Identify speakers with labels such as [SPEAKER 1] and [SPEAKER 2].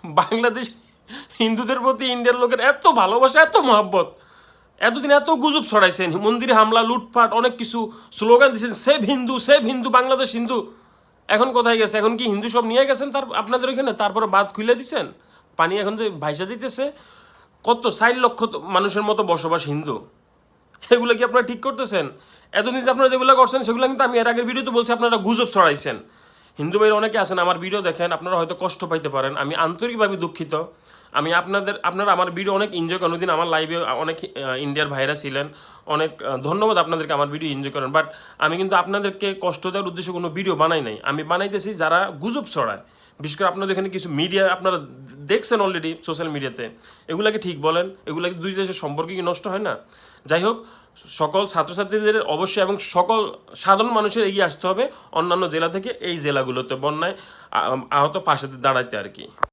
[SPEAKER 1] বাংলাদেশ হিন্দুদের প্রতি ইন্ডিয়ার লোকের এত ভালোবাসা, এত মহব্বত, এতদিন এত গুজব ছড়াইছেন, মন্দিরে হামলা, লুটপাট, অনেক কিছু স্লোগান দিয়েছেন, সেভ হিন্দু, বাংলাদেশ হিন্দু। এখন কোথায় গেছে? এখন কি হিন্দু সব নিয়ে গেছেন তার আপনাদের ওইখানে? তারপরে বাঁধ খুলে দিছেন, পানি এখন যে ভাইসা দিতেছে। কত 4 লক্ষ মানুষের মতো বসবাস হিন্দু, এগুলো কি আপনারা ঠিক করতেছেন? এতদিন যে আপনারা যেগুলো করছেন সেগুলো কিন্তু আমি এর আগের ভিডিওতে বলছি, আপনারা গুজব ছড়াইছেন। হিন্দু ভাইয়ের অনেকে আছেন আমার ভিডিও দেখেন, আপনারা হয়তো কষ্ট পাইতে পারেন, আমি আন্তরিকভাবে দুঃখিত। আমি আপনারা আমার ভিডিও অনেক এনজয় করেন, ওদিন আমার লাইভে অনেক ইন্ডিয়ার ভাইরা ছিলেন, অনেক ধন্যবাদ আপনাদেরকে, আমার ভিডিও এনজয় করেন। বাট আমি কিন্তু আপনাদেরকে কষ্ট দেওয়ার উদ্দেশ্যে কোনো ভিডিও বানাই নাই, আমি বানাইতেছি যারা গুজব ছড়ায়। বিশেষ করে আপনাদের এখানে কিছু মিডিয়া আপনারা দেখছেন অলরেডি সোশ্যাল মিডিয়াতে, এগুলাকে ঠিক বলেন, এগুলাকে দুই দেশের সম্পর্ক কি নষ্ট হয় না? যাই হোক, সকল ছাত্রছাত্রীদের অবশ্যই এবং সকল সাধারণ মানুষের এগিয়ে আসতে হবে অন্যান্য জেলা থেকে এই জেলাগুলোতে বন্যায় আহত পাশে দাঁড়াইতে আর কি।